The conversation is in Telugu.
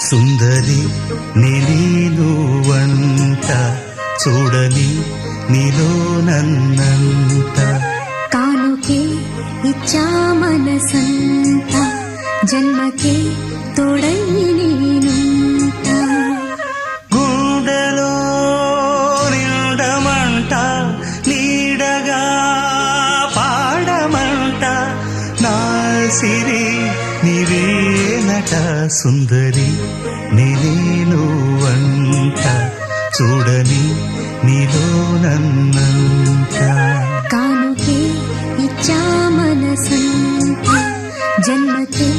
సుందరి నేను వంట చూడని నీలో నన్నంత కానుకే ఇచ్చా మనసంత జన్మకే తోడై నేనుంట గుండెలో నిండమంట నీడగా పాడమంట నా సిరి నీవేనట సుందరి నేను వంట చూడని నీలో నన్నంత కానుకే ఇచ్చా మనసంత జన్మకే